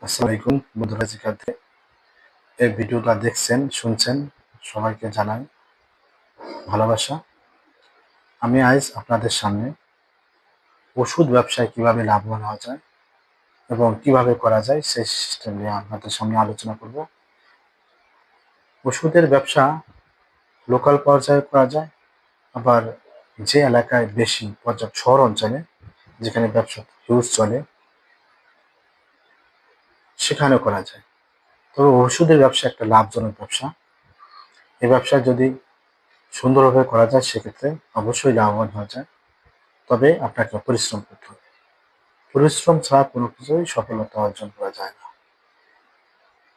আসসালামু আলাইকুম বন্ধুরা, যেখানে এই ভিডিওটা দেখছেন শুনছেন সবাইকে জানাই ভালোবাসা। আমি আজ আপনাদের সামনে ওষুধ ব্যবসায় কিভাবে লাভবান হওয়া যায় এবং কিভাবে করা যায় সেই সিস্টেম নিয়ে আপনাদের সামনে আলোচনা করব। ওষুধের ব্যবসা লোকাল পর্যায়ে করা যায়, আবার যে এলাকায় বেশি পর্যাপ্ত শহর অঞ্চলে যেখানে ব্যবসা হিউজ চলে সেখানেও করা যায়। তবে ওষুধের ব্যবসা একটা লাভজনক ব্যবসা। এই ব্যবসা যদি সুন্দরভাবে করা যায় সেক্ষেত্রে অবশ্যই লাভবান হওয়া যায়। তবে আপনাকে পরিশ্রম করতে হবে। পরিশ্রম ছাড়া কোনো কিছুই সফলতা অর্জন করা যায় না।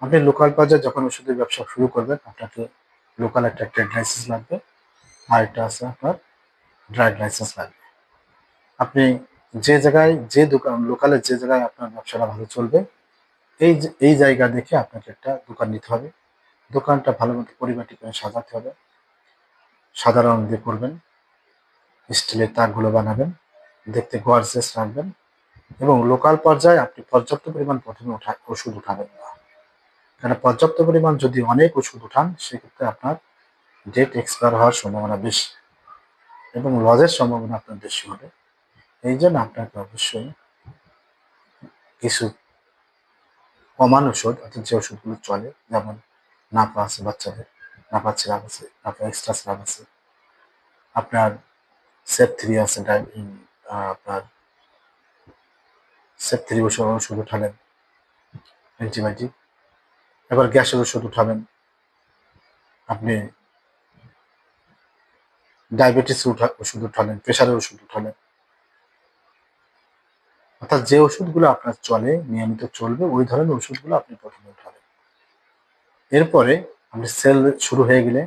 আপনি লোকাল পর্যায়ে যখন ওষুধের ব্যবসা শুরু করবেন, আপনাকে লোকাল একটা ট্রেড লাইসেন্স লাগবে, আর একটা আছে আপনার ড্রাগ লাইসেন্স লাগবে। আপনি যে জায়গায় যে দোকান লোকালের যে জায়গায় আপনার ব্যবসাটা ভালো চলবে, এই জায়গা দেখে আপনাকে একটা দোকান নিতে হবে। দোকানটা ভালো মতো পরিপাটি করে সাজাতে হবে, সাদা রং দিয়ে করবেন, স্টিলের তাকগুলো বানাবেন, দেখতে গর্জিয়াস রাখবেন এবং লোকাল পর্যায়ে আপনি পর্যাপ্ত পরিমাণ প্রথমে ওষুধ উঠাবেন না। কারণ পর্যাপ্ত পরিমাণ যদি অনেক ওষুধ উঠান সেক্ষেত্রে আপনার ডেট এক্সপায়ার হওয়ার সম্ভাবনা বেশি এবং লজের সম্ভাবনা আপনার বেশি হবে। এই জন্য আপনাকে অবশ্যই কিছু কমান ওষুধ, অর্থাৎ যে ওষুধগুলো চলে, যেমন নাপা আছে বাচ্চাদের, নাপা সিরাপ আছে, নাপা এক্সট্রা সিরাপ আছে, আপনার সেপ থ্রি আছে, আপনার সেপ থ্রি ওষুধ উঠালেন, অ্যান্টিবায়োটিক। এবার গ্যাসের ওষুধ উঠাবেন, আপনি ডায়াবেটিস ওষুধ উঠালেন, প্রেশারের ওষুধ উঠালেন। অর্থাৎ যে ওষুধগুলো আপনার চলে, নিয়মিত চলবে, ওই ধরনের ওষুধগুলো আপনি প্রথমে উঠাবেন। এরপরে আপনি সেল শুরু হয়ে গেলে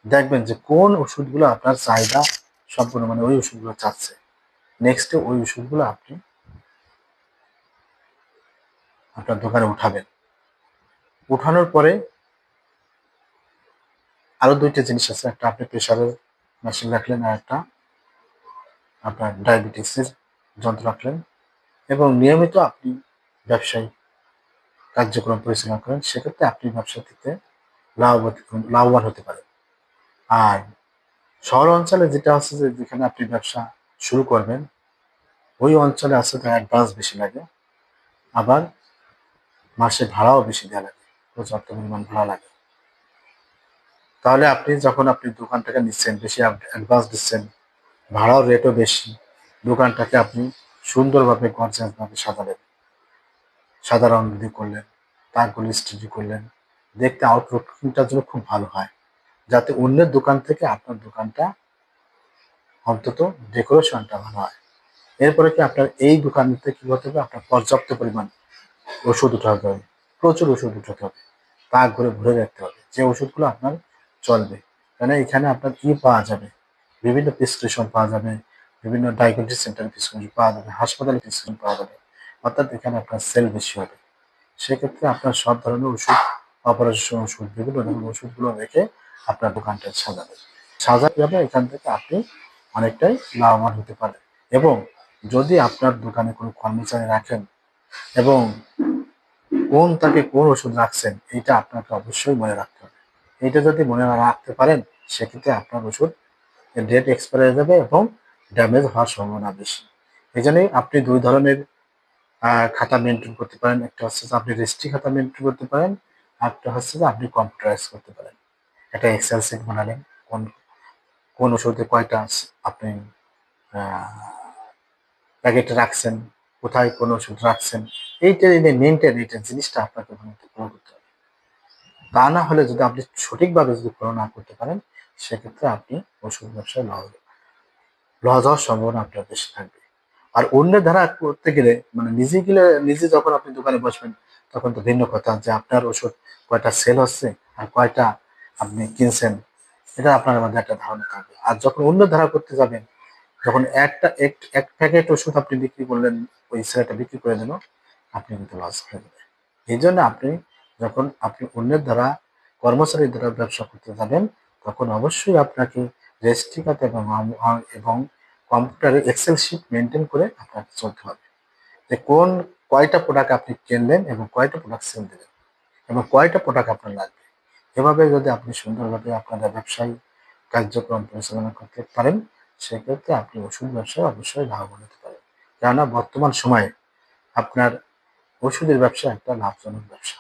দেখবেন যে কোন ওষুধগুলো আপনার চাহিদা সম্পূর্ণ, মানে ওই ওষুধগুলো চাচ্ছে, নেক্সটে ওই ওষুধগুলো আপনি আপনার দোকানে উঠাবেন। উঠানোর পরে আরো দুইটা জিনিস আছে, একটা আপনি প্রেশারের মেশিন রাখলেন, আর একটা আপনার ডায়াবেটিসের যন্ত্র রাখলেন এবং নিয়মিত আপনি ব্যবসায়ী কার্যক্রম পরিচালনা করেন, সেক্ষেত্রে আপনি ব্যবসা থেকে লাভবান হতে পারেন। আর শহর অঞ্চলে যেটা আছে যে যেখানে আপনি ব্যবসা শুরু করবেন, ওই অঞ্চলে আসলে তার অ্যাডভান্স বেশি লাগে, আবার মাসে ভাড়াও বেশি দেওয়া লাগে, পর্যাপ্ত পরিমাণ ভাড়া লাগে। তাহলে আপনি যখন আপনি দোকানটাকে নিচ্ছেন, বেশি অ্যাডভান্স দিচ্ছেন, ভাড়াও রেটও বেশি, দোকানটাকে আপনি সুন্দরভাবে গর্জিয়াসভাবে সাজালেন, সাদা রং দিয়ে করলেন, তাকগুলো স্টিচ করলেন, দেখতে আউটলুকটার জন্য খুব ভালো হয়, যাতে অন্যের দোকান থেকে আপনার দোকানটা অন্তত ডেকোরেশনটা ভালো হয়। এরপরে কি আপনার এই দোকান থেকে কি করতে হবে, আপনার পর্যাপ্ত পরিমাণ ওষুধ উঠাতে হবে, প্রচুর ওষুধ উঠাতে হবে, তাক ঘুরে ভরে রাখতে হবে যে ওষুধগুলো আপনার চলবে। কেন এখানে আপনার কি পাওয়া যাবে, বিভিন্ন প্রেসক্রিপশন পাওয়া যাবে, বিভিন্ন ডায়াগনস্টিক সেন্টারে প্রেসক্রিপশন পাওয়া যাবে, হাসপাতালে প্রেসক্রিপশন পাওয়া যাবে, অর্থাৎ এখানে আপনার সেল বেশি হবে। সেক্ষেত্রে আপনার সব ধরনের ওষুধ, অপারেশন ওষুধ, বিভিন্ন ধরনের ওষুধগুলো রেখে আপনার দোকানটা সাজাবেন। সাজাতে হবে, এখান থেকে আপনি অনেকটাই লাভবান হতে পারেন। এবং যদি আপনার দোকানে কোনো কর্মচারী রাখেন এবং কোন তাকে কোন ওষুধ রাখছেন, এইটা আপনাকে অবশ্যই মনে রাখতে হবে। এইটা যদি মনে না রাখতে পারেন সেক্ষেত্রে আপনার ওষুধ ডেট এক্সপায়ার হয়ে যাবে এবং ড্যামেজ হওয়ার সম্ভাবনা বেশি। এই জন্যই আপনি দুই ধরনের খাতা মেনটেন করতে পারেন। একটা হচ্ছে যে আপনি রেজিস্ট্রি খাতা মেনটেন করতে পারেন, আরেকটা হচ্ছে যে আপনি কম্পিউটারাইজ করতে পারেন। একটা এক্সেল শিট বানালেন, কোন কোন ওষুধে কয়টা আপনি প্যাকেটে রাখছেন, কোথায় কোন ওষুধ রাখছেন, এইটা মেনটেন, এইটা জিনিসটা আপনাকে ফলো করতে হবে। তা না হলে যদি আপনি সঠিকভাবে যদি ফলো না করতে পারেন সেক্ষেত্রে আপনি ওষুধ ব্যবসায় লস হওয়ার সম্ভাবনা আপনার বেশি থাকবে। আর অন্যের ধারা করতে গেলে, মানে নিজে যখন আপনি দোকানে বসবেন তখন তো ভিন্ন কথা, যে আপনার ওষুধ কয়টা সেল হচ্ছে আর কয়টা আপনি কিনছেন, এটা আপনার মধ্যে একটা ধারণা থাকবে। আর যখন অন্য ধারা করতে যাবেন, যখন এক প্যাকেট ওষুধ আপনি বিক্রি করলেন, ওই ছেলেটা বিক্রি করে দিল, আপনি কিন্তু লস হয়ে যাবেন। এই জন্য আপনি যখন আপনি অন্যের দ্বারা, কর্মচারীর দ্বারা ব্যবসা করতে যাবেন, তখন অবশ্যই আপনাকে রেজিস্ট্রি খাতা এবং কম্পিউটারে এক্সেল শিট মেনটেন করে আপনাকে চলতে হবে, যে কোন কয়টা প্রোডাক্ট আপনি কিনলেন এবং কয়টা প্রোডাক্ট সেল দিলেন এবং কয়টা প্রোডাক্ট আপনার লাগবে। এভাবে যদি আপনি সুন্দরভাবে আপনাদের ব্যবসায়ী কার্যক্রম পরিচালনা করতে পারেন, সেক্ষেত্রে আপনি ওষুধ ব্যবসায় অবশ্যই লাভবান হতে পারেন। কেননা বর্তমান সময়ে আপনার ওষুধের ব্যবসা একটা লাভজনক ব্যবসা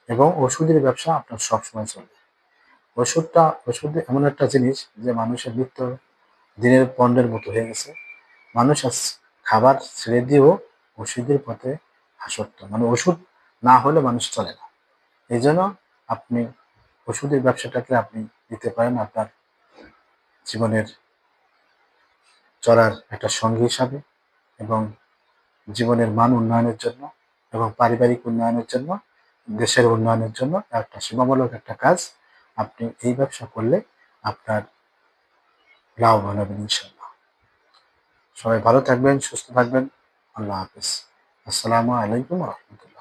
এবং ওষুধের ব্যবসা আপনার সবসময় চলবে। ওষুধ এমন একটা জিনিস যে মানুষের নিত্য দিনের পণ্যের মতো হয়ে গেছে। মানুষ আজ খাবার ছেড়ে দিয়েও ওষুধের পথে আসক্ত, মানে ওষুধ না হলে মানুষ চলে না। এই জন্য আপনি ওষুধের ব্যবসাটাকে আপনি দিতে পারেন আপনার জীবনের চলার একটা সঙ্গী হিসাবে এবং জীবনের মান উন্নয়নের জন্য এবং পারিবারিক উন্নয়নের জন্য, দেশের উন্নয়নের জন্য একটা সেবামূলক একটা কাজ। আপনি এই ব্যবসা করলে আপনার লাভবান হবেন ইনশাল্লাহ। সবাই ভালো থাকবেন, সুস্থ থাকবেন। আল্লাহ হাফেজ। আসসালামু আলাইকুম রহমতুল্লাহ।